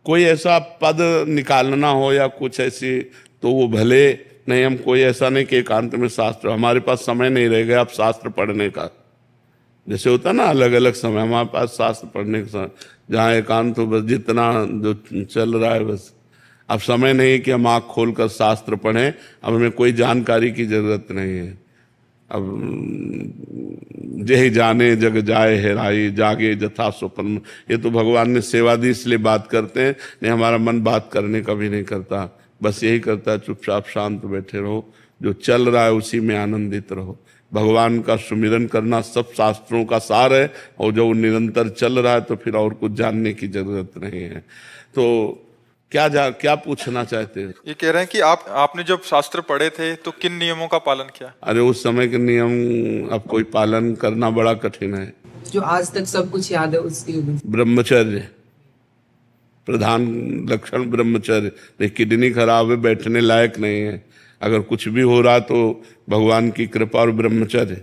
कोई ऐसा पद निकालना हो या कुछ ऐसी, तो वो भले नहीं, हम कोई ऐसा नहीं कि एकांत में शास्त्र, हमारे पास समय नहीं रह गया अब शास्त्र पढ़ने का। जैसे होता ना अलग अलग समय, हमारे पास शास्त्र पढ़ने का समय, जहाँ एकांत हो बस जितना जो चल रहा है बस। अब समय नहीं है कि हम आँख खोल कर शास्त्र पढ़ें, अब हमें कोई जानकारी की जरूरत नहीं है। अब जेहि जाने जग जाए हेराई, जागे जथा स्वप्न, ये तो भगवान ने सेवा दी इसलिए बात करते हैं, नहीं हमारा मन बात करने का भी नहीं करता, बस यही करता है चुपचाप शांत बैठे रहो, जो चल रहा है उसी में आनंदित रहो। भगवान का सुमिरन करना सब शास्त्रों का सार है, और जो निरंतर चल रहा है तो फिर और कुछ जानने की जरूरत नहीं है। तो क्या पूछना चाहते हैं? ये कह रहे हैं कि आपने जब शास्त्र पढ़े थे तो किन नियमों का पालन किया? अरे उस समय के नियम अब कोई पालन करना बड़ा कठिन है। जो आज तक सब कुछ याद है उसकी ब्रह्मचर्य, प्रधान लक्षण ब्रह्मचर्य। किडनी खराब है, बैठने लायक नहीं है, अगर कुछ भी हो रहा तो भगवान की कृपा और ब्रह्मचर्य।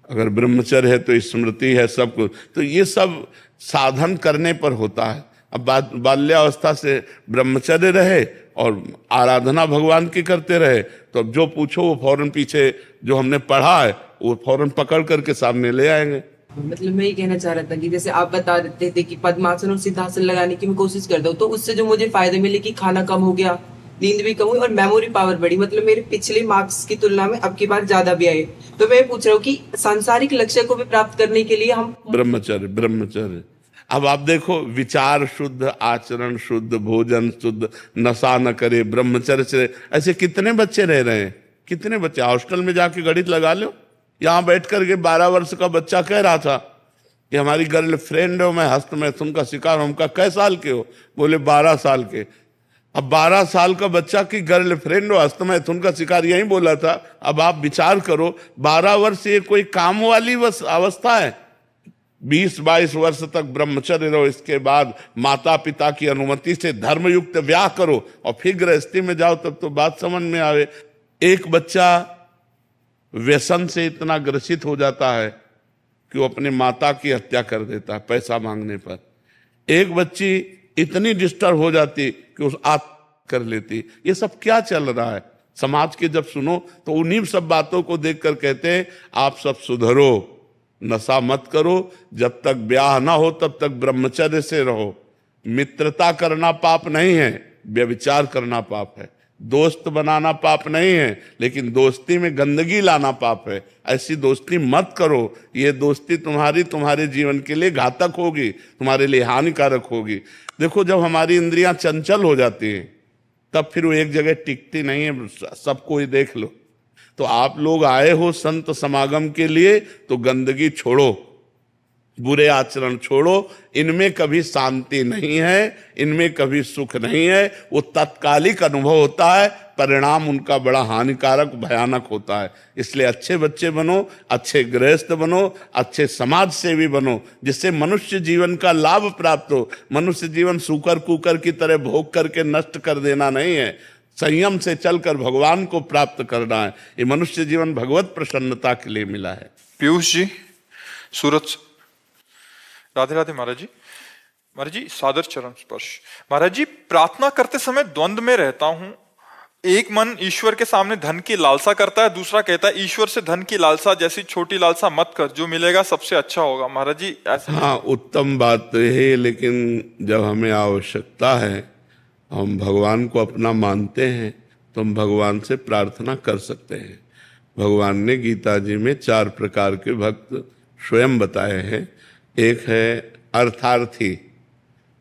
अगर ब्रह्मचर्य है तो स्मृति है, सब कुछ। तो ये सब साधन करने पर होता है। अब बाल्यावस्था से ब्रह्मचर्य रहे और आराधना भगवान की करते रहे, तो अब जो पूछो वो फौरन पीछे जो हमने पढ़ा है वो फौरन पकड़ करके सामने ले आएंगे। मतलब मैं ये कहना चाह रहा था कि जैसे आप बता देते थे कि पद्मासन और सिद्धासन लगाने की मैं कोशिश करता हूँ, तो उससे जो मुझे फायदे मिले कि खाना कम हो गया, नींद भी कम हुई और मेमोरी पावर बढ़ी। मतलब मेरे पिछले मार्क्स की तुलना में अब की बार ज्यादा भी आए। तो मैं पूछ रहा हूँ कि सांसारिक लक्ष्य को भी प्राप्त करने के लिए हम ब्रह्मचर्य। अब आप देखो, विचार शुद्ध, आचरण शुद्ध, भोजन शुद्ध, नशा न करे, ब्रह्मचर्य से ऐसे कितने बच्चे रह रहे हैं, कितने बच्चे। हॉस्टल में जाके गणित लगा लो, यहाँ बैठ करके 12 वर्ष का बच्चा कह रहा था कि हमारी गर्ल फ्रेंड हो, मैं हस्त मैथुन का शिकार हूं। उनका कै साल के हो? बोले 12 साल के। अब 12 साल का बच्चा की गर्ल फ्रेंड हो, हस्त मैथुन का शिकार, यही बोला था। अब आप विचार करो, 12 वर्ष ये कोई काम वाली अवस्था है? 20-22 वर्ष तक ब्रह्मचर्य रहो, इसके बाद माता पिता की अनुमति से धर्मयुक्त ब्याह करो और फिर गृहस्थी में जाओ, तब तो बात समझ में आवे। एक बच्चा व्यसन से इतना ग्रसित हो जाता है कि वो अपनी माता की हत्या कर देता है पैसा मांगने पर। एक बच्ची इतनी डिस्टर्ब हो जाती कि उस आत्महत्या कर लेती। ये सब क्या चल रहा है समाज के? जब सुनो तो उन्हीं सब बातों को देखकर कहते हैं आप सब सुधरो, नशा मत करो, जब तक ब्याह ना हो तब तक ब्रह्मचर्य से रहो। मित्रता करना पाप नहीं है, व्यभिचार करना पाप है। दोस्त बनाना पाप नहीं है, लेकिन दोस्ती में गंदगी लाना पाप है। ऐसी दोस्ती मत करो, ये दोस्ती तुम्हारे जीवन के लिए घातक होगी, तुम्हारे लिए हानिकारक होगी। देखो, जब हमारी इंद्रियां चंचल हो जाती हैं तब फिर वो एक जगह टिकती नहीं है, सबको ही देख लो। तो आप लोग आए हो संत समागम के लिए तो गंदगी छोड़ो, बुरे आचरण छोड़ो। इनमें कभी शांति नहीं है, इनमें कभी सुख नहीं है। वो तत्कालिक अनुभव होता है, परिणाम उनका बड़ा हानिकारक भयानक होता है। इसलिए अच्छे बच्चे बनो, अच्छे गृहस्थ बनो, अच्छे समाज सेवी बनो, जिससे मनुष्य जीवन का लाभ प्राप्त हो। मनुष्य जीवन सूकर कुकर की तरह भोग करके नष्ट कर देना नहीं है, संयम से चलकर भगवान को प्राप्त करना है। ये मनुष्य जीवन भगवत प्रसन्नता के लिए मिला है। पीयूष जी, सूरत। राधे राधे महाराज जी। महाराज जी, सादर चरण स्पर्श। महाराज जी, प्रार्थना करते समय द्वंद्व में रहता हूं। एक मन ईश्वर के सामने धन की लालसा करता है, दूसरा कहता है ईश्वर से धन की लालसा जैसी छोटी लालसा मत कर, जो मिलेगा सबसे अच्छा होगा। महाराज जी ऐसा? हाँ, उत्तम बात तो है, लेकिन जब हमें आवश्यकता है, हम भगवान को अपना मानते हैं, तो हम भगवान से प्रार्थना कर सकते हैं। भगवान ने गीता जी में 4 प्रकार के भक्त स्वयं बताए हैं। एक है अर्थार्थी,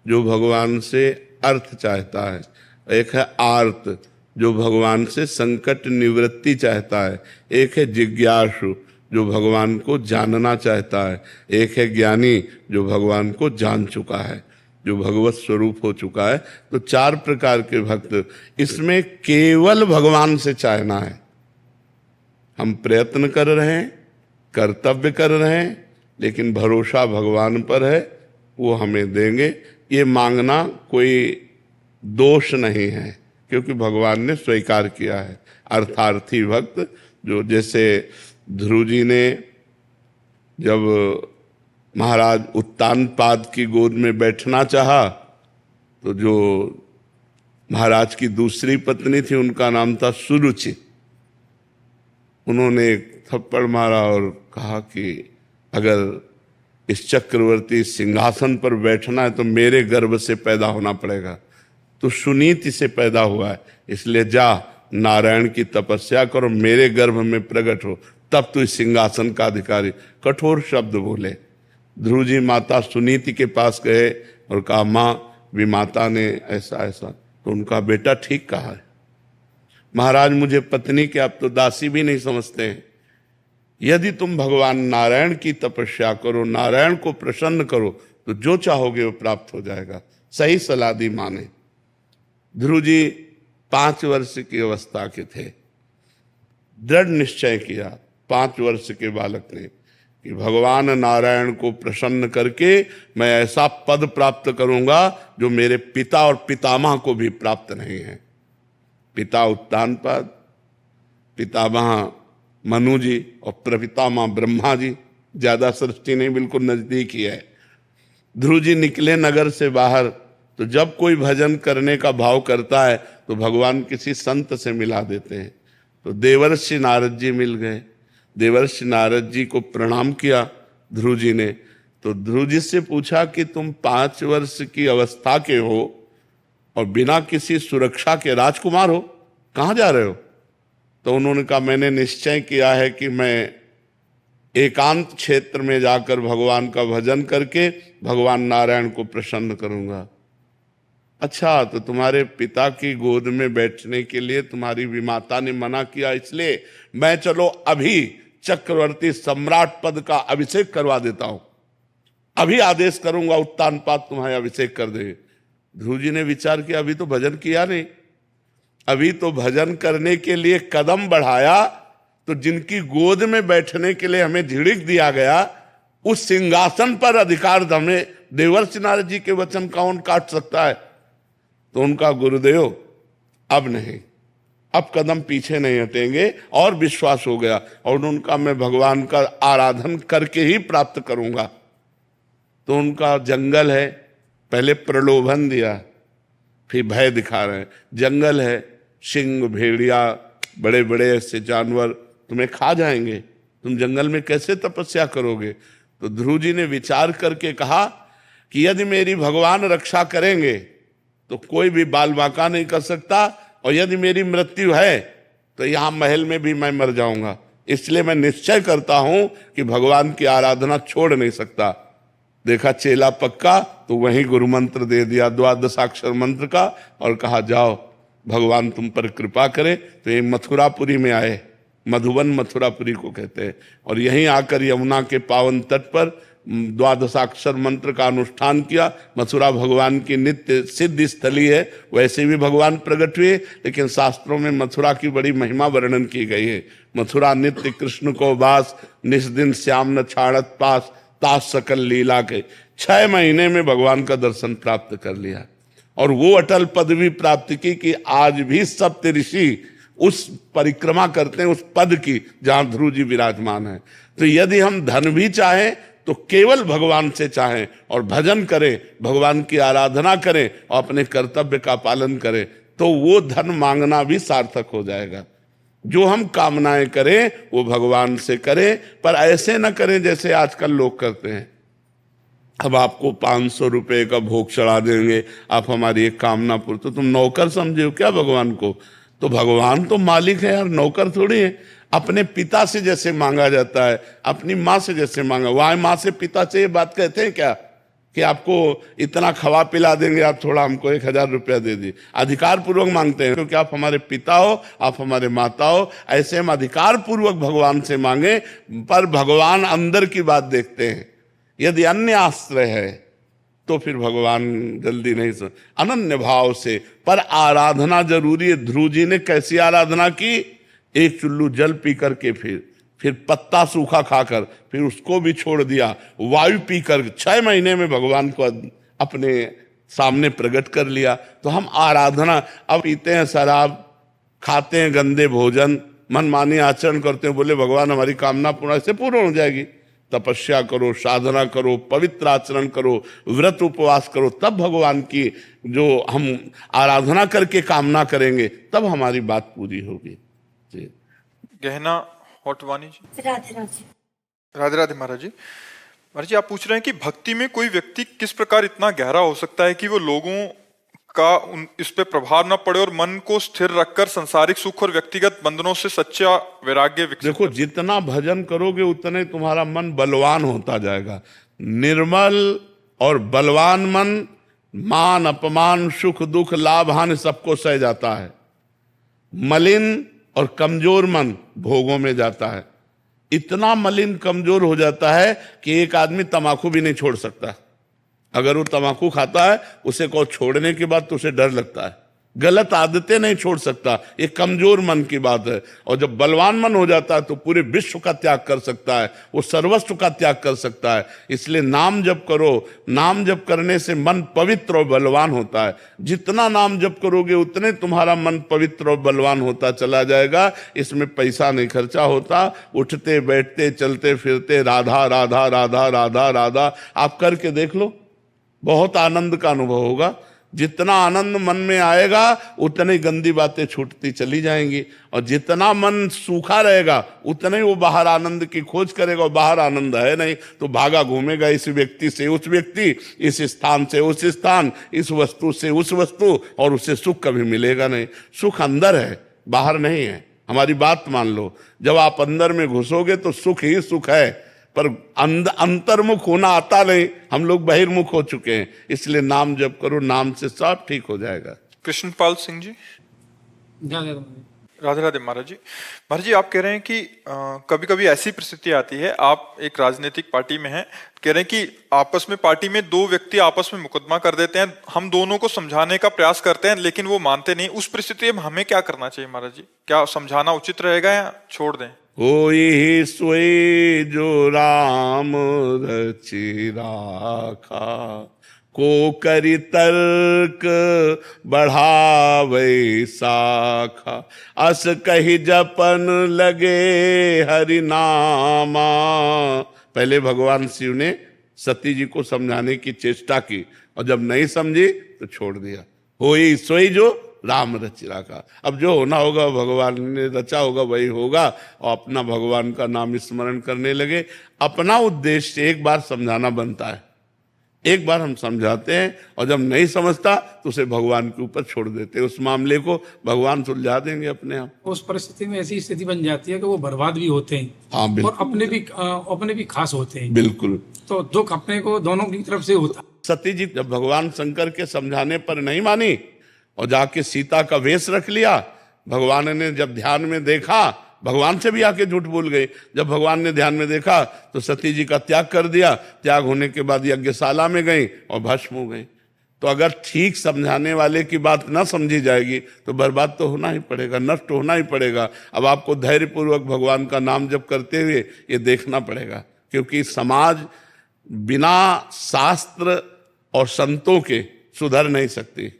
जो भगवान से अर्थ चाहता है। एक है आर्त, जो भगवान से संकट निवृत्ति चाहता है। एक है जिज्ञासु, जो भगवान को जानना चाहता है। एक है ज्ञानी, जो भगवान को जान चुका है, जो भगवत स्वरूप हो चुका है। तो 4 प्रकार के भक्त। इसमें केवल भगवान से चाहना है। हम प्रयत्न कर रहे हैं, कर्तव्य कर रहे हैं, लेकिन भरोसा भगवान पर है, वो हमें देंगे। ये मांगना कोई दोष नहीं है, क्योंकि भगवान ने स्वीकार किया है। अर्थार्थी भक्त, जो जैसे ध्रुव जी ने जब महाराज उत्तानपाद की गोद में बैठना चाहा तो जो महाराज की दूसरी पत्नी थी उनका नाम था सुरुचि। उन्होंने एक थप्पड़ मारा और कहा कि अगर इस चक्रवर्ती सिंहासन पर बैठना है तो मेरे गर्भ से पैदा होना पड़ेगा। तो सुनीति से पैदा हुआ है, इसलिए जा नारायण की तपस्या करो, मेरे गर्भ में प्रकट हो, तब तो इस सिंहासन का अधिकारी। कठोर शब्द बोले। ध्रुव जी माता सुनीति के पास गए और कहा, माँ विमाता ने ऐसा ऐसा। तो उनका बेटा ठीक कहा है महाराज, मुझे पत्नी के आप तो दासी भी नहीं समझते हैं। यदि तुम भगवान नारायण की तपस्या करो, नारायण को प्रसन्न करो, तो जो चाहोगे वो प्राप्त हो जाएगा। सही सलाह दी माँ ने। ध्रुव जी 5 वर्ष की अवस्था के थे। दृढ़ निश्चय किया 5 वर्ष के बालक ने कि भगवान नारायण को प्रसन्न करके मैं ऐसा पद प्राप्त करूंगा जो मेरे पिता और पितामह को भी प्राप्त नहीं है। पिता उत्तानपाद, पितामह मनु जी और प्रपितामह ब्रह्मा जी। ज्यादा सृष्टि नहीं, बिल्कुल नजदीक ही है। ध्रुव जी निकले नगर से बाहर, तो जब कोई भजन करने का भाव करता है तो भगवान किसी संत से मिला देते हैं। तो देवर्षि नारद जी मिल गए। देवर्षि नारद जी को प्रणाम किया ध्रुव जी ने। तो ध्रुव जी से पूछा कि तुम 5 वर्ष की अवस्था के हो और बिना किसी सुरक्षा के राजकुमार हो, कहाँ जा रहे हो? तो उन्होंने कहा, मैंने निश्चय किया है कि मैं एकांत क्षेत्र में जाकर भगवान का भजन करके भगवान नारायण को प्रसन्न करूंगा। अच्छा, तो तुम्हारे पिता की गोद में बैठने के लिए तुम्हारी विमाता ने मना किया, इसलिए मैं चलो अभी चक्रवर्ती सम्राट पद का अभिषेक करवा देता हूं, अभी आदेश करूंगा उत्तानपाद तुम्हारे अभिषेक कर दे। ध्रुव जी ने विचार किया, अभी तो भजन किया नहीं, अभी तो भजन करने के लिए कदम बढ़ाया, तो जिनकी गोद में बैठने के लिए हमें झिड़क दिया गया, उस सिंहासन पर अधिकार हमें देवर्षि नारद जी के वचन कौन काट सकता है? तो उनका गुरुदेव अब नहीं, अब कदम पीछे नहीं हटेंगे, और विश्वास हो गया। और उनका मैं भगवान का आराधन करके ही प्राप्त करूंगा। तो उनका जंगल है, पहले प्रलोभन दिया, फिर भय दिखा रहे हैं। जंगल है, सिंह भेड़िया बड़े बड़े ऐसे जानवर तुम्हें खा जाएंगे, तुम जंगल में कैसे तपस्या करोगे? तो ध्रुव जी ने विचार करके कहा कि यदि मेरी भगवान रक्षा करेंगे तो कोई भी बाल बांका नहीं कर सकता, और यदि मेरी मृत्यु है तो यहां महल में भी मैं मर जाऊंगा, इसलिए मैं निश्चय करता हूं कि भगवान की आराधना छोड़ नहीं सकता। देखा चेला पक्का, तो वहीं गुरु मंत्र दे दिया 12 मंत्र का, और कहा जाओ भगवान तुम पर कृपा करे। तो ये मथुरापुरी में आए, मधुबन मथुरापुरी को कहते हैं, और यहीं आकर यमुना के पावन तट पर 12 मंत्र का अनुष्ठान किया। मथुरा भगवान की नित्य सिद्ध स्थली है, वैसे भी भगवान प्रकट हुए, लेकिन शास्त्रों में मथुरा की बड़ी महिमा वर्णन की गई है। मथुरा नित्य कृष्ण को वास, निस दिन श्याम न छाड़त पास, तास सकल लीला के। 6 महीने में भगवान का दर्शन प्राप्त कर लिया, और वो अटल पदवी प्राप्त की कि आज भी सप्त ऋषि उस परिक्रमा करते हैं उस पद की जहां ध्रुव जी विराजमान है। तो यदि हम धन भी चाहें तो केवल भगवान से चाहें, और भजन करें, भगवान की आराधना करें, और अपने कर्तव्य का पालन करें, तो वो धन मांगना भी सार्थक हो जाएगा। जो हम कामनाएं करें वो भगवान से करें, पर ऐसे न करें जैसे आजकल लोग करते हैं। अब आपको 500 रुपए का भोग चढ़ा देंगे, आप हमारी एक कामना पूरी, तो तुम नौकर समझे हो क्या भगवान को? तो भगवान तो मालिक है यार, नौकर थोड़ी है। अपने पिता से जैसे मांगा जाता है, अपनी माँ से जैसे मांगा, वहां माँ से पिता से ये बात कहते हैं क्या कि आपको इतना खवा पिला देंगे, आप थोड़ा हमको 1000 रुपया दे दी? अधिकार पूर्वक मांगते हैं, क्योंकि आप हमारे पिता हो, आप हमारे माता हो। ऐसे हम अधिकार पूर्वक भगवान से मांगे, पर भगवान अंदर की बात देखते हैं। यदि अन्य आश्रय है तो फिर भगवान जल्दी नहीं सुन, अनन्य भाव से। पर आराधना जरूरी है। ध्रुव जी ने कैसी आराधना की? एक चुल्लू जल पी करके, फिर पत्ता सूखा खाकर, फिर उसको भी छोड़ दिया, वायु पीकर 6 महीने में भगवान को अपने सामने प्रकट कर लिया। तो हम आराधना, अब पीते हैं शराब, खाते हैं गंदे भोजन, मनमानी आचरण करते हैं, बोले भगवान हमारी कामना पूर्ण से पूर्ण हो जाएगी। तपस्या करो, साधना करो, पवित्र आचरण करो, व्रत उपवास करो, तब भगवान की जो हम आराधना करके कामना करेंगे तब हमारी बात पूरी होगी। जी। गहना होटवानी जी। राधे राधे। राधे राधे महाराज जी। महाराज जी, आप पूछ रहे हैं कि भक्ति में कोई व्यक्ति किस प्रकार इतना गहरा हो सकता है कि वो लोगों का इस पे प्रभाव ना पड़े और मन को स्थिर रखकर सांसारिक सुख और व्यक्तिगत बंधनों से सच्चा वैराग्य विकसित देखो, जितना भजन करोगे उतने तुम्हारा मन बलवान होता जाएगा। निर्मल और बलवान मन मान अपमान सुख दुख लाभ हानि सबको सह जाता है। मलिन और कमजोर मन भोगों में जाता है। इतना मलिन कमजोर हो जाता है कि एक आदमी तम्बाकू भी नहीं छोड़ सकता। अगर वो तम्बाकू खाता है, उसे को छोड़ने के बाद तो उसे डर लगता है। गलत आदतें नहीं छोड़ सकता, ये कमजोर मन की बात है। और जब बलवान मन हो जाता है तो पूरे विश्व का त्याग कर सकता है, वो सर्वस्व का त्याग कर सकता है। इसलिए नाम जप करो, नाम जप करने से मन पवित्र और बलवान होता है। जितना नाम जप करोगे उतने तुम्हारा मन पवित्र और बलवान होता चला जाएगा। इसमें पैसा नहीं खर्चा होता। उठते बैठते चलते फिरते राधा राधा राधा राधा राधा आप करके देख लो, बहुत आनंद का अनुभव होगा। जितना आनंद मन में आएगा उतनी गंदी बातें छूटती चली जाएंगी, और जितना मन सूखा रहेगा उतने वो बाहर आनंद की खोज करेगा। और बाहर आनंद है नहीं तो भागा घूमेगा इस व्यक्ति से उस व्यक्ति, इस स्थान से उस स्थान, इस वस्तु से उस वस्तु, और उसे सुख कभी मिलेगा नहीं। सुख अंदर है, बाहर नहीं है। हमारी बात मान लो, जब आप अंदर में घुसोगे तो सुख ही सुख है, पर अंतर्मुख होना आता नहीं। हम लोग बहिर्मुख हो चुके हैं। इसलिए नाम जप करो, नाम से सब ठीक हो जाएगा। कृष्णपाल सिंह जी। राधे राधे महाराज जी। महाराज जी, आप कह रहे हैं कि कभी कभी ऐसी परिस्थिति आती है, आप एक राजनीतिक पार्टी में हैं, कह रहे हैं कि आपस में पार्टी में दो व्यक्ति आपस में मुकदमा कर देते हैं, हम दोनों को समझाने का प्रयास करते हैं लेकिन वो मानते नहीं। उस परिस्थिति में हमें क्या करना चाहिए महाराज जी? क्या समझाना उचित रहेगा या छोड़ दें? होई सोई जो राम रचि राखा, को करि तर्क बढ़ावे साखा, अस कही जपन लगे हरि नामा। पहले भगवान शिव ने सती जी को समझाने की चेष्टा की, और जब नहीं समझी तो छोड़ दिया। होई सोई जो राम रचि राखा। अब जो होना होगा भगवान ने रचा होगा वही होगा, और अपना भगवान का नाम स्मरण करने लगे। अपना उद्देश्य एक बार समझाना बनता है, एक बार हम समझाते हैं, और जब नहीं समझता तो उसे भगवान के ऊपर छोड़ देते हैं। उस मामले को भगवान सुलझा देंगे अपने आप। उस परिस्थिति में ऐसी स्थिति बन जाती है कि वो बर्बाद भी होते हैं, हाँ, और अपने भी खास होते हैं। बिल्कुल। तो दुख अपने को दोनों की तरफ से होता। सती जी जब भगवान शंकर के समझाने पर नहीं मानी और जाके सीता का वेश रख लिया, भगवान ने जब ध्यान में देखा, भगवान से भी आके झूठ बोल गए। जब भगवान ने ध्यान में देखा तो सती जी का त्याग कर दिया। त्याग होने के बाद यज्ञशाला में गई और भस्म हो गई। तो अगर ठीक समझाने वाले की बात ना समझी जाएगी तो बर्बाद तो होना ही पड़ेगा, नष्ट होना ही पड़ेगा। अब आपको धैर्यपूर्वक भगवान का नाम जप करते हुए ये देखना पड़ेगा, क्योंकि समाज बिना शास्त्र और संतों के सुधर नहीं सकती।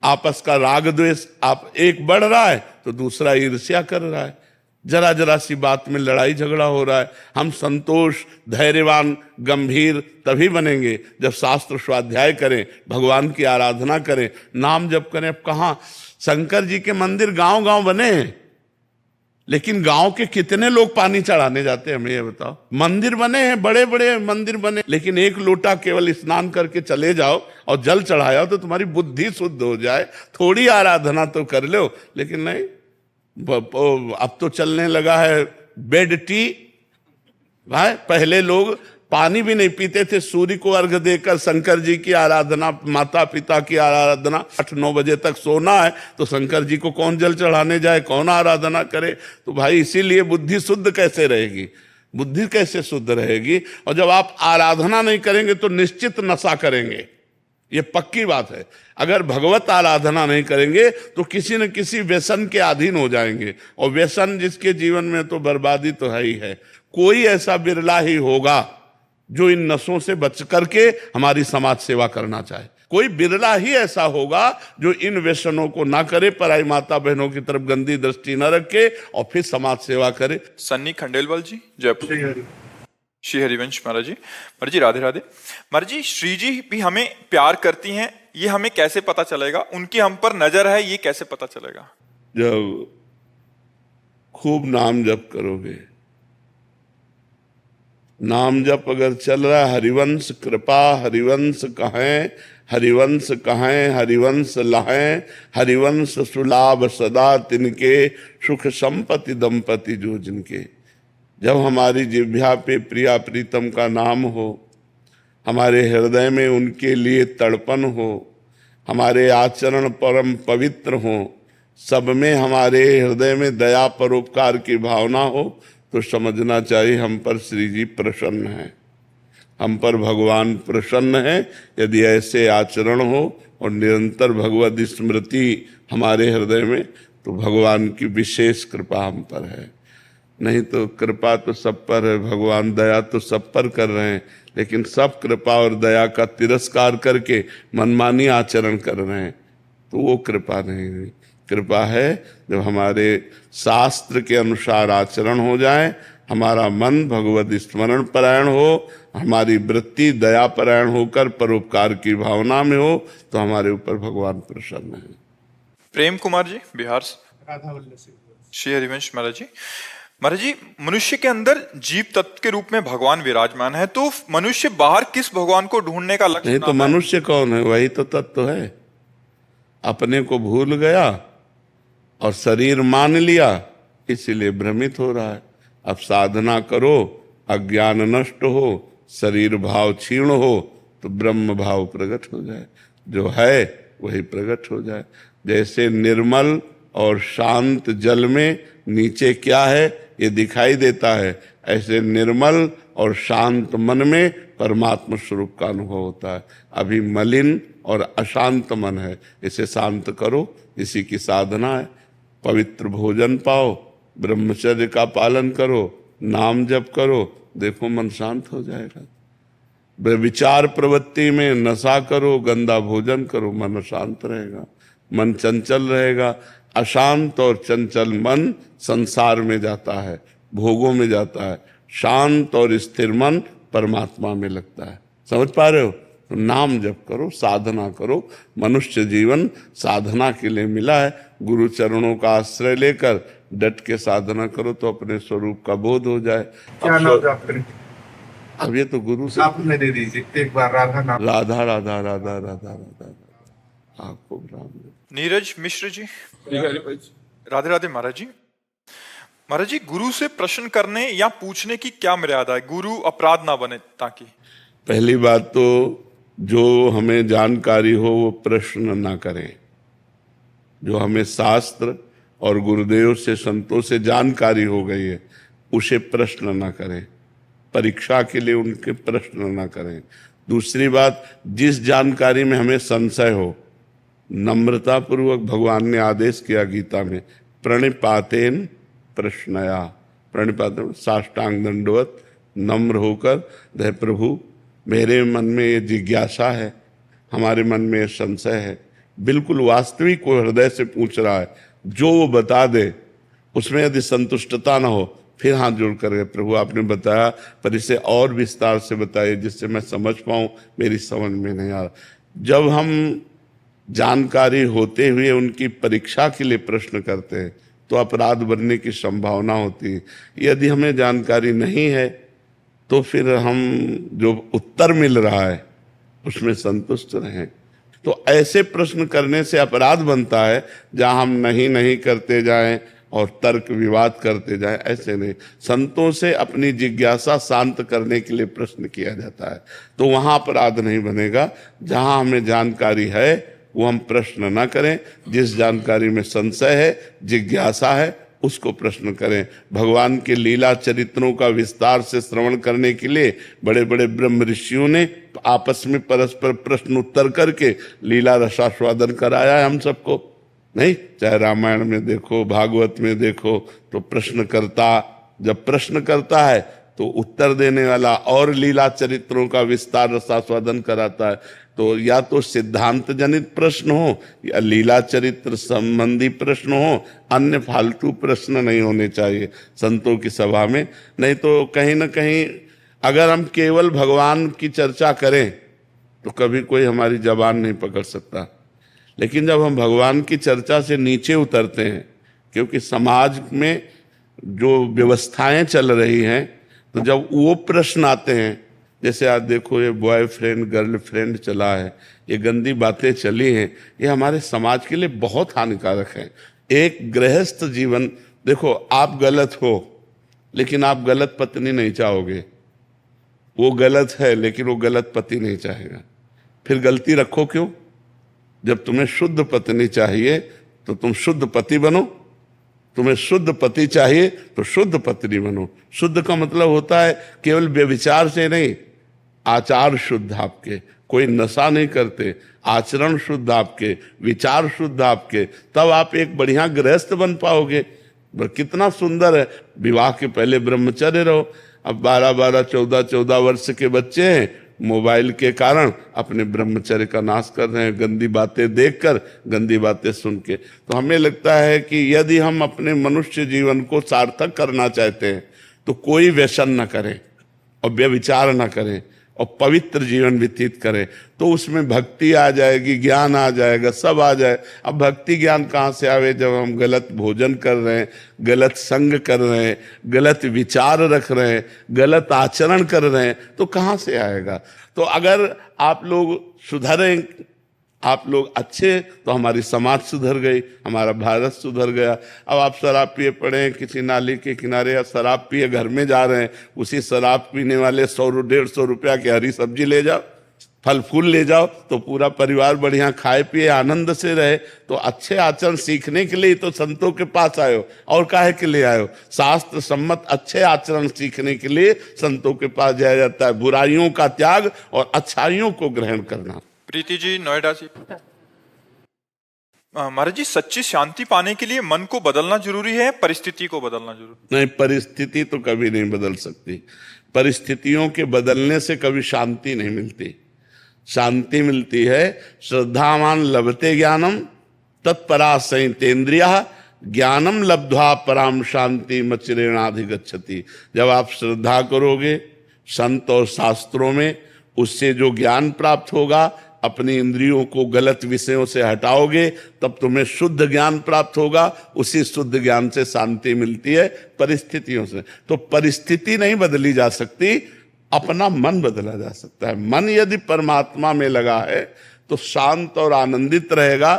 आपस का राग द्वेष, आप एक बढ़ रहा है तो दूसरा ईर्ष्या कर रहा है, जरा जरा सी बात में लड़ाई झगड़ा हो रहा है। हम संतोष, धैर्यवान, गंभीर तभी बनेंगे जब शास्त्र स्वाध्याय करें, भगवान की आराधना करें, नाम जप करें। अब कहाँ शंकर जी के मंदिर गांव गांव बने हैं, लेकिन गांव के कितने लोग पानी चढ़ाने जाते हैं हमें ये बताओ। मंदिर बने हैं, बड़े बड़े मंदिर बने, लेकिन एक लोटा केवल स्नान करके चले जाओ और जल चढ़ाओ तो तुम्हारी बुद्धि शुद्ध हो जाए, थोड़ी आराधना तो कर लो। लेकिन नहीं, अब तो चलने लगा है बेड टी। भाई पहले लोग पानी भी नहीं पीते थे, सूर्य को अर्घ देकर शंकर जी की आराधना, माता पिता की आराधना। 8-9 बजे तक सोना है तो शंकर जी को कौन जल चढ़ाने जाए, कौन आराधना करे? तो भाई इसीलिए बुद्धि शुद्ध कैसे रहेगी, बुद्धि कैसे शुद्ध रहेगी? और जब आप आराधना नहीं करेंगे तो निश्चित नशा करेंगे, ये पक्की बात है। अगर भगवत आराधना नहीं करेंगे तो किसी न किसी व्यसन के अधीन हो जाएंगे, और व्यसन जिसके जीवन में तो बर्बादी तो है ही है। कोई ऐसा बिरला ही होगा जो इन नशों से बच करके हमारी समाज सेवा करना चाहे। कोई बिरला ही ऐसा होगा जो इन व्यसनों को ना करे, पराई माता बहनों की तरफ गंदी दृष्टि न रखे और फिर समाज सेवा करे। सन्नी खंडेलवाल जी, जयपुर। श्री हरिवंश महाराज जी। महाराज जी राधे राधे। महाराज जी, श्री जी भी हमें प्यार करती हैं, ये हमें कैसे पता चलेगा? उनकी हम पर नजर है, ये कैसे पता चलेगा? जब खूब नाम जप करोगे, नाम जप अगर चल रहा है, हरिवंश कृपा हरिवंश कहें, हरिवंश कहें हरिवंश लहें, हरिवंश सुलाभ सदा तिनके, सुख संपत्ति दंपति जो जिनके। जब हमारी जिह्वा पे प्रिया प्रीतम का नाम हो, हमारे हृदय में उनके लिए तड़पन हो, हमारे आचरण परम पवित्र हो, सब में हमारे हृदय में दया परोपकार की भावना हो, तो समझना चाहिए हम पर श्री जी प्रसन्न हैं, हम पर भगवान प्रसन्न है। यदि ऐसे आचरण हो और निरंतर भगवत स्मृति हमारे हृदय में, तो भगवान की विशेष कृपा हम पर है। नहीं तो कृपा तो सब पर है, भगवान दया तो सब पर कर रहे हैं, लेकिन सब कृपा और दया का तिरस्कार करके मनमानी आचरण कर रहे हैं, तो वो कृपा नहीं हुई। कृपा है जब हमारे शास्त्र के अनुसार आचरण हो जाए, हमारा मन भगवत स्मरण परायण हो, हमारी वृत्ति दया परायण होकर परोपकार की भावना में हो, तो हमारे ऊपर भगवान प्रसन्न है। प्रेम कुमार जी बिहार से। श्री हरिवंश महाराज जी। महाराज जी, मनुष्य के अंदर जीव तत्व के रूप में भगवान विराजमान है, तो मनुष्य बाहर किस भगवान को ढूंढने का लक्ष्य? नहीं तो मनुष्य कौन है? वही तो तत्व है। अपने को भूल गया और शरीर मान लिया, इसीलिए भ्रमित हो रहा है। अब साधना करो, अज्ञान नष्ट हो, शरीर भाव क्षीण हो, तो ब्रह्म भाव प्रकट हो जाए, जो है वही प्रकट हो जाए। जैसे निर्मल और शांत जल में नीचे क्या है ये दिखाई देता है, ऐसे निर्मल और शांत मन में परमात्मा स्वरूप का अनुभव होता है। अभी मलिन और अशांत मन है, इसे शांत करो, इसी की साधना है। पवित्र भोजन पाओ, ब्रह्मचर्य का पालन करो, नाम जप करो, देखो मन शांत हो जाएगा। विचार प्रवृत्ति में नशा करो, गंदा भोजन करो, मन शांत रहेगा, मन चंचल रहेगा। अशांत और चंचल मन संसार में जाता है, भोगों में जाता है। शांत और स्थिर मन परमात्मा में लगता है। समझ पा रहे हो? तो नाम जप करो, साधना करो। मनुष्य जीवन साधना के लिए मिला है। गुरु चरणों का आश्रय लेकर डट के साधना करो, तो अपने स्वरूप का बोध हो जाए। क्या नाम जाप करें? अब ये तो गुरु से आपने दे दीजिए एक बार राधा नाम। राधा राधा राधा राधा राधा। आपको राम। नीरज मिश्र जी। राधे राधे महाराज जी। महाराज जी, गुरु से प्रश्न करने या पूछने की क्या मर्यादा है? गुरु अपराध ना बने ताकि। पहली बात तो जो हमें जानकारी हो वो प्रश्न ना करें। जो हमें शास्त्र और गुरुदेव से संतों से जानकारी हो गई है, उसे प्रश्न ना करें। परीक्षा के लिए उनके प्रश्न ना करें। दूसरी बात, जिस जानकारी में हमें संशय हो, नम्रता पूर्वक भगवान ने आदेश किया गीता में, प्रणिपातेन प्रश्नया। प्रणिपातेन साष्टांग दंडवत नम्र होकर, दे प्रभु मेरे मन में ये जिज्ञासा है, हमारे मन में ये संशय है, बिल्कुल वास्तविक को हृदय से पूछ रहा है, जो वो बता दे। उसमें यदि संतुष्टता ना हो, फिर हाथ जोड़ कर, प्रभु आपने बताया पर इसे और विस्तार से बताइए जिससे मैं समझ पाऊं, मेरी समझ में नहीं आ रहा। जब हम जानकारी होते हुए उनकी परीक्षा के लिए प्रश्न करते हैं, तो अपराध बनने की संभावना होती है। यदि हमें जानकारी नहीं है, तो फिर हम जो उत्तर मिल रहा है उसमें संतुष्ट रहें। तो ऐसे प्रश्न करने से अपराध बनता है, जहां हम नहीं करते जाएं और तर्क विवाद करते जाएं। ऐसे नहीं, संतों से अपनी जिज्ञासा शांत करने के लिए प्रश्न किया जाता है, तो वहां अपराध नहीं बनेगा। जहां हमें जानकारी है वो हम प्रश्न ना करें। जिस जानकारी में संशय है, जिज्ञासा है, उसको प्रश्न करें। भगवान के लीला चरित्रों का विस्तार से श्रवण करने के लिए बड़े बड़े ब्रह्म ऋषियों ने आपस में परस्पर प्रश्न उत्तर करके लीला रसास्वादन कराया है हम सबको। नहीं, चाहे रामायण में देखो, भागवत में देखो, तो प्रश्नकर्ता जब प्रश्न करता है तो उत्तर देने वाला और लीला चरित्रों का विस्तार रसास्वादन कराता है। तो या तो सिद्धांत जनित प्रश्न हो या लीला चरित्र संबंधी प्रश्न हो, अन्य फालतू प्रश्न नहीं होने चाहिए संतों की सभा में। नहीं तो कहीं ना कहीं अगर हम केवल भगवान की चर्चा करें तो कभी कोई हमारी जबान नहीं पकड़ सकता, लेकिन जब हम भगवान की चर्चा से नीचे उतरते हैं, क्योंकि समाज में जो व्यवस्थाएं चल रही हैं, तो जब वो प्रश्न आते हैं, जैसे आज देखो ये बॉयफ्रेंड गर्लफ्रेंड चला है, ये गंदी बातें चली हैं, ये हमारे समाज के लिए बहुत हानिकारक है। एक गृहस्थ जीवन, देखो आप गलत हो लेकिन आप गलत पत्नी नहीं चाहोगे, वो गलत है लेकिन वो गलत पति नहीं चाहेगा। फिर गलती रखो क्यों? जब तुम्हें शुद्ध पत्नी चाहिए तो तुम शुद्ध पति बनो, तुम्हें शुद्ध पति चाहिए तो शुद्ध पत्नी बनो। शुद्ध का मतलब होता है केवल व्यभिचार से नहीं, आचार शुद्ध आपके, कोई नशा नहीं करते, आचरण शुद्ध आपके, विचार शुद्ध आपके, तब आप एक बढ़िया गृहस्थ बन पाओगे। कितना सुंदर है, विवाह के पहले ब्रह्मचर्य रहो। अब 12-12, 14-14 वर्ष के बच्चे हैं, मोबाइल के कारण अपने ब्रह्मचर्य का नाश कर रहे हैं, गंदी बातें देखकर, गंदी बातें सुन के। तो हमें लगता है कि यदि हम अपने मनुष्य जीवन को सार्थक करना चाहते हैं तो कोई व्यसन न करें और व्यभिचार न करें और पवित्र जीवन व्यतीत करें, तो उसमें भक्ति आ जाएगी, ज्ञान आ जाएगा, सब आ जाए। अब भक्ति ज्ञान कहाँ से आवे जब हम गलत भोजन कर रहे हैं, गलत संग कर रहे हैं, गलत विचार रख रहे हैं, गलत आचरण कर रहे हैं, तो कहाँ से आएगा? तो अगर आप लोग सुधरें, आप लोग अच्छे, तो हमारी समाज सुधर गई, हमारा भारत सुधर गया। अब आप शराब पिए पड़े हैं किसी नाली के किनारे, या शराब पिए घर में जा रहे हैं, उसी शराब पीने वाले 100-150 रुपया की हरी सब्जी ले जाओ, फल फूल ले जाओ, तो पूरा परिवार बढ़िया खाए पिए आनंद से रहे। तो अच्छे आचरण सीखने के लिए तो संतों के पास आयो, और काहे के लिए आयो? शास्त्र सम्मत अच्छे आचरण सीखने के लिए संतों के पास जाया जाता है, बुराइयों का त्याग और अच्छाइयों को ग्रहण करना। प्रीति जी, नोएडा जी। महाराज जी, सच्ची शांति पाने के लिए मन को बदलना जरूरी है, परिस्थिति को बदलना जरूरी? नहीं, परिस्थिति तो कभी नहीं बदल सकती। परिस्थितियों के बदलने से कभी शांति नहीं मिलती। शांति मिलती है श्रद्धावान लभते ज्ञानम तत्परा संयतेन्द्रिया ज्ञानम लब्ध्वा पराम शांति मचिरेणाधिगच्छति। जब आप श्रद्धा करोगे संत और शास्त्रों में, उससे जो ज्ञान प्राप्त होगा, अपनी इंद्रियों को गलत विषयों से हटाओगे, तब तुम्हें शुद्ध ज्ञान प्राप्त होगा। उसी शुद्ध ज्ञान से शांति मिलती है परिस्थितियों से। तो परिस्थिति नहीं बदली जा सकती, अपना मन बदला जा सकता है। मन यदि परमात्मा में लगा है तो शांत और आनंदित रहेगा।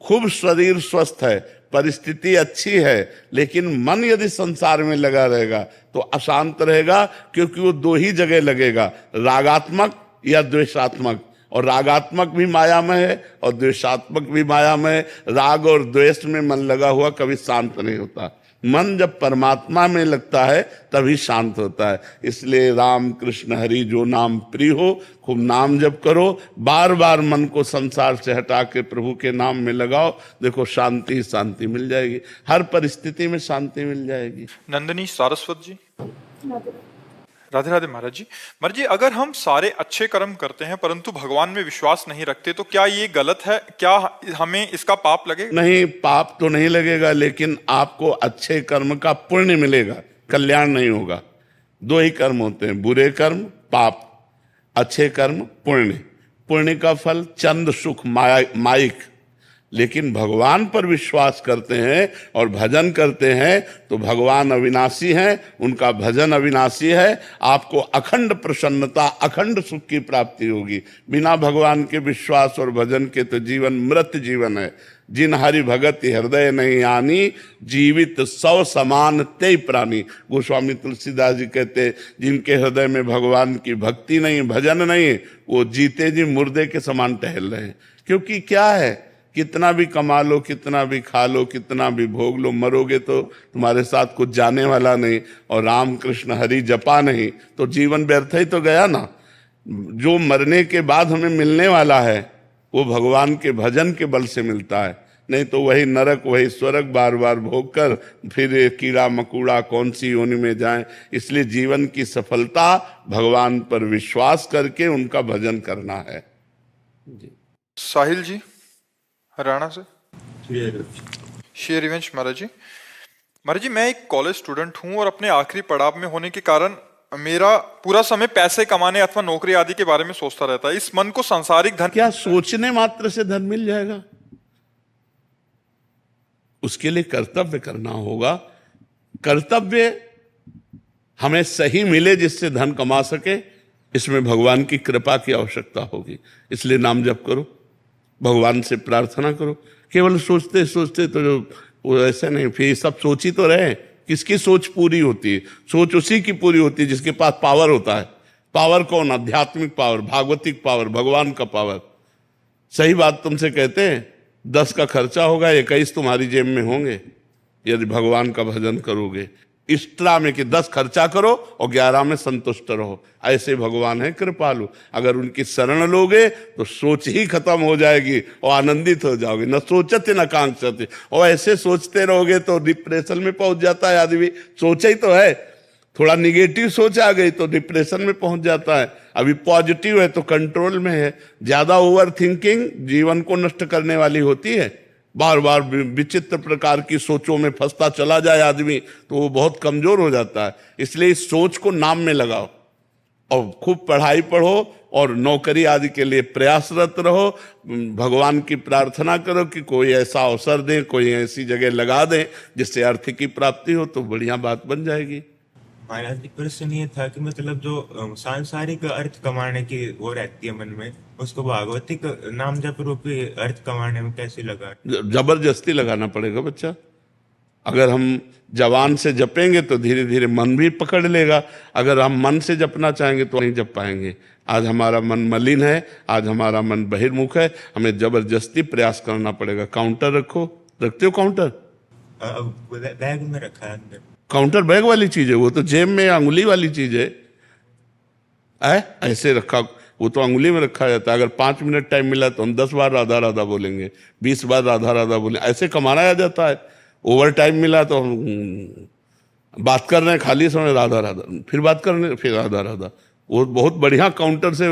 खूब शरीर स्वस्थ है, परिस्थिति अच्छी है, लेकिन मन यदि संसार में लगा रहेगा तो अशांत रहेगा, क्योंकि वो दो ही जगह लगेगा, रागात्मक या द्वेषात्मक। और रागात्मक भी मायामय है और द्वेषात्मक भी मायामय है। राग और द्वेष में मन लगा हुआ कभी शांत नहीं होता। मन जब परमात्मा में लगता है तभी शांत होता है। इसलिए राम कृष्ण हरि जो नाम प्रिय हो, खूब नाम जप करो, बार बार मन को संसार से हटा के प्रभु के नाम में लगाओ, देखो शांति ही शांति मिल जाएगी, हर परिस्थिति में शांति मिल जाएगी। नंदिनी सारस्वत जी। राधे राधे महाराज जी। महाराज जी, अगर हम सारे अच्छे कर्म करते हैं परंतु भगवान में विश्वास नहीं रखते तो क्या ये गलत है? क्या हमें इसका पाप लगेगा? नहीं, पाप तो नहीं लगेगा, लेकिन आपको अच्छे कर्म का पुण्य मिलेगा, कल्याण नहीं होगा। दो ही कर्म होते हैं, बुरे कर्म पाप, अच्छे कर्म पुण्य। पुण्य का फल चंद सुख माइक, लेकिन भगवान पर विश्वास करते हैं और भजन करते हैं तो भगवान अविनाशी हैं, उनका भजन अविनाशी है। आपको अखंड प्रसन्नता, अखंड सुख की प्राप्ति होगी। बिना भगवान के विश्वास और भजन के तो जीवन मृत जीवन है। जिन हरि भगत हृदय नहीं आनी, जीवित सौ समान ते प्राणी। गोस्वामी तुलसीदास जी कहते, जिनके हृदय में भगवान की भक्ति नहीं, भजन नहीं, वो जीते जी मुर्दे के समान टहल रहे हैं। क्योंकि क्या है, कितना भी कमा लो, कितना भी खा लो, कितना भी भोग लो, मरोगे तो तुम्हारे साथ कुछ जाने वाला नहीं, और राम कृष्ण हरि जपा नहीं तो जीवन व्यर्थ ही तो गया ना। जो मरने के बाद हमें मिलने वाला है वो भगवान के भजन के बल से मिलता है, नहीं तो वही नरक वही स्वर्ग बार बार भोग कर फिर कीड़ा मकोड़ा कौन सी योनि में जाएं। इसलिए जीवन की सफलता भगवान पर विश्वास करके उनका भजन करना है। साहिल जी, हरियाणा से। श्री हरिवंश महाराज जी। महाराज जी, मैं एक कॉलेज स्टूडेंट हूं और अपने आखिरी पड़ाव में होने के कारण मेरा पूरा समय पैसे कमाने अथवा नौकरी आदि के बारे में सोचता रहता है। इस मन को सांसारिक धन क्या सोचने मात्र से धन मिल जाएगा? उसके लिए कर्तव्य करना होगा। कर्तव्य हमें सही मिले जिससे धन कमा सके, इसमें भगवान की कृपा की आवश्यकता होगी। इसलिए नाम जप करो, भगवान से प्रार्थना करो। केवल सोचते सोचते तो जो वो ऐसे नहीं, फिर सब सोची तो रहे। किसकी सोच पूरी होती है? सोच उसी की पूरी होती है जिसके पास पावर होता है। पावर कौन? आध्यात्मिक पावर, भागवतिक पावर, भगवान का पावर। सही बात तुमसे कहते हैं, 10 का खर्चा होगा, 21 तुम्हारी जेब में होंगे यदि भगवान का भजन करोगे। इष्टा में कि 10 खर्चा करो और 11 में संतुष्ट रहो। ऐसे भगवान है कृपालु। अगर उनकी शरण लोगे तो सोच ही खत्म हो जाएगी और आनंदित हो जाओगे। न सोचते न कांक्षते। और ऐसे सोचते रहोगे तो डिप्रेशन में पहुंच जाता है आदमी। सोचा ही तो है, थोड़ा निगेटिव सोच आ गई तो डिप्रेशन में पहुंच जाता है। अभी पॉजिटिव है तो कंट्रोल में है। ज्यादा ओवर थिंकिंग जीवन को नष्ट करने वाली होती है। बार बार विचित्र प्रकार की सोचों में फंसता चला जाए आदमी तो वो बहुत कमजोर हो जाता है। इसलिए इस सोच को नाम में लगाओ और खूब पढ़ाई पढ़ो और नौकरी आदि के लिए प्रयासरत रहो। भगवान की प्रार्थना करो कि कोई ऐसा अवसर दें, कोई ऐसी जगह लगा दें जिससे अर्थ की प्राप्ति हो, तो बढ़िया बात बन जाएगी। महाराज जी, प्रश्न ये था कि मतलब जो सांसारिक अर्थ कमाने की वो रहती है मन में, उसको भागवतिक नाम जप रूपी अर्थ कमाने में कैसे लगा? जबरदस्ती लगाना पड़ेगा बच्चा। अगर हम जवान से जपेंगे तो धीरे धीरे मन भी पकड़ लेगा। अगर हम मन से जपना चाहेंगे तो नहीं जप पाएंगे। आज हमारा मन मलिन है, आज हमारा मन बहिर्मुख है, हमें जबरदस्ती प्रयास करना पड़ेगा। काउंटर रखो, रखते हो काउंटर? बैग में रखा है अंदर। काउंटर बैग वाली चीज है, वो तो जेब में अंगुली वाली चीज है। ऐसे रखा, वो तो अंगुली में रखा जाता है। अगर 5 मिनट टाइम मिला तो हम 10 बार राधा राधा बोलेंगे, 20 बार राधा राधा बोलेंगे, ऐसे कमाया जाता है। ओवर टाइम मिला तो हम बात कर रहे हैं, खाली समय राधा राधा, फिर बात कर रहे हैं, फिर राधा राधा। वो बहुत बढ़िया काउंटर से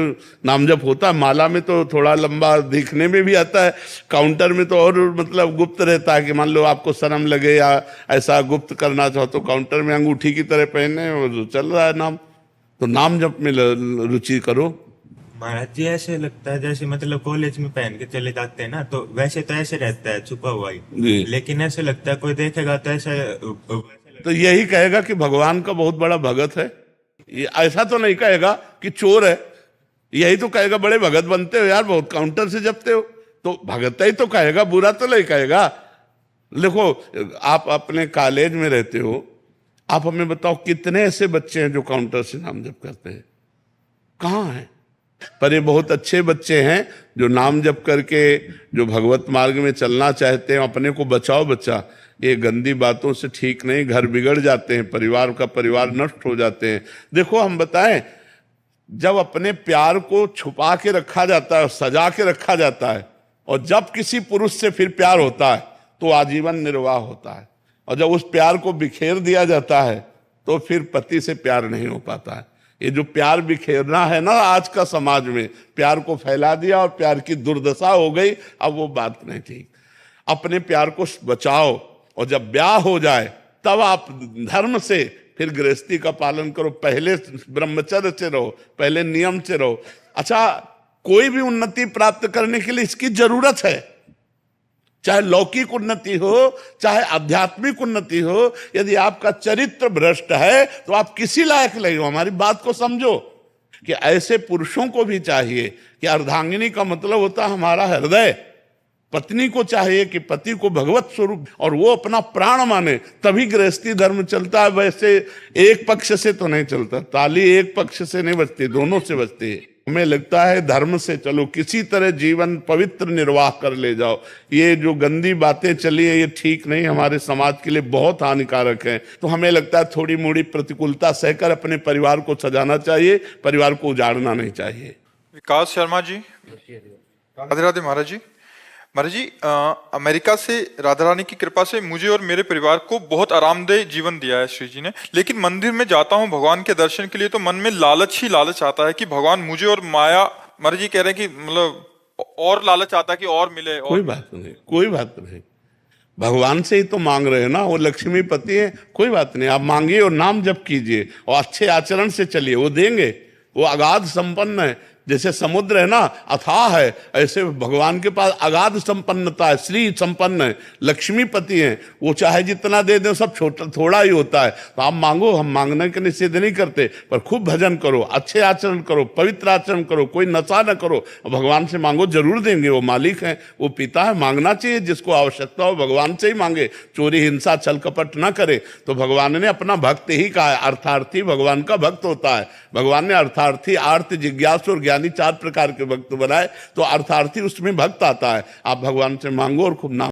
नाम जप होता है। माला में तो थोड़ा लंबा दिखने में भी आता है, काउंटर में तो और मतलब गुप्त रहता है कि मान लो आपको शर्म लगे या ऐसा गुप्त करना चाहो तो काउंटर में अंगूठी की तरह पहने और चल रहा है नाम। तो नाम जप में रुचि करो। महाराज जी, ऐसे लगता है जैसे मतलब कॉलेज में पहन के चले जाते हैं ना, तो वैसे तो ऐसे रहता है छुपा हुआ ही, लेकिन ऐसे लगता है कोई देखेगा तो ऐसा तो यही कहेगा कि भगवान का बहुत बड़ा भगत है। ये ऐसा तो नहीं कहेगा कि चोर है, यही तो कहेगा बड़े भगत बनते हो यार, बहुत काउंटर से जपते हो। तो भगत ही तो कहेगा, बुरा तो नहीं कहेगा। देखो, आप अपने कॉलेज में रहते हो, आप हमें बताओ कितने ऐसे बच्चे हैं जो काउंटर से नाम जप करते हैं? कहाँ हैं? पर ये बहुत अच्छे बच्चे हैं जो नाम जप करके जो भगवत मार्ग में चलना चाहते हैं। अपने को बचाओ बच्चा, ये गंदी बातों से ठीक नहीं, घर बिगड़ जाते हैं, परिवार का परिवार नष्ट हो जाते हैं। देखो हम बताएं, जब अपने प्यार को छुपा के रखा जाता है, सजा के रखा जाता है, और जब किसी पुरुष से फिर प्यार होता है तो आजीवन निर्वाह होता है। और जब उस प्यार को बिखेर दिया जाता है तो फिर पति से प्यार नहीं हो पाता है। ये जो प्यार बिखेरना है ना आज का समाज में, प्यार को फैला दिया और प्यार की दुर्दशा हो गई, अब वो बात नहीं ठीक। अपने प्यार को बचाओ और जब ब्याह हो जाए तब आप धर्म से फिर गृहस्थी का पालन करो। पहले ब्रह्मचर्य से रहो, पहले नियम से रहो। अच्छा, कोई भी उन्नति प्राप्त करने के लिए इसकी जरूरत है, चाहे लौकिक उन्नति हो चाहे आध्यात्मिक उन्नति हो। यदि आपका चरित्र भ्रष्ट है तो आप किसी लायक नहीं हो। हमारी बात को समझो कि ऐसे पुरुषों को भी चाहिए कि अर्धांगिनी का मतलब होता है हमारा हृदय। पत्नी को चाहिए कि पति को भगवत स्वरूप और वो अपना प्राण माने, तभी गृहस्थी धर्म चलता है। वैसे एक पक्ष से तो नहीं चलता, ताली एक पक्ष से नहीं बजती, दोनों से बजती है। हमें लगता है धर्म से चलो, किसी तरह जीवन पवित्र निर्वाह कर ले जाओ। ये जो गंदी बातें चली है ये ठीक नहीं, हमारे समाज के लिए बहुत हानिकारक है। तो हमें लगता है थोड़ी मोड़ी प्रतिकूलता सहकर अपने परिवार को सजाना चाहिए, परिवार को उजाड़ना नहीं चाहिए। विकास शर्मा जी, राधे राधे महाराज जी। महाराज जी, अमेरिका से राधा रानी की कृपा से मुझे और मेरे परिवार को बहुत आरामदेह जीवन दिया है श्री जी ने, लेकिन मंदिर में जाता हूँ भगवान के दर्शन के लिए तो मन में लालच ही लालच आता है कि भगवान मुझे और माया, महाराज जी कह रहे हैं कि मतलब और लालच आता है कि और मिले। कोई बात नहीं, कोई बात नहीं। भगवान से ही तो मांग रहे हैं ना, वो लक्ष्मीपति है। कोई बात नहीं, आप मांगिए और नाम जप कीजिए और अच्छे आचरण से चलिए, वो देंगे। वो अगाध संपन्न है, जैसे समुद्र है ना अथाह है, ऐसे भगवान के पास अगाध संपन्नता है, श्री संपन्न है, लक्ष्मीपति हैं। वो चाहे जितना दे दें सब छोटा थोड़ा ही होता है। तो आप मांगो, हम मांगने के निषेध नहीं करते, पर खूब भजन करो, अच्छे आचरण करो, पवित्र आचरण करो, कोई नशा न करो, भगवान से मांगो, जरूर देंगे। वो मालिक हैं, वो पिता है, मांगना चाहिए। जिसको आवश्यकता हो भगवान से ही मांगे, चोरी हिंसा छल कपट ना करे। तो भगवान ने अपना भक्त ही कहा है, अर्थार्थी भगवान का भक्त होता है। भगवान ने अर्थार्थी, आर्त, जिज्ञासु और ज्ञानी 4 प्रकार के भक्त बनाए, तो अर्थार्थी उसमें भक्त आता है। आप भगवान से मांगो और खूब नाम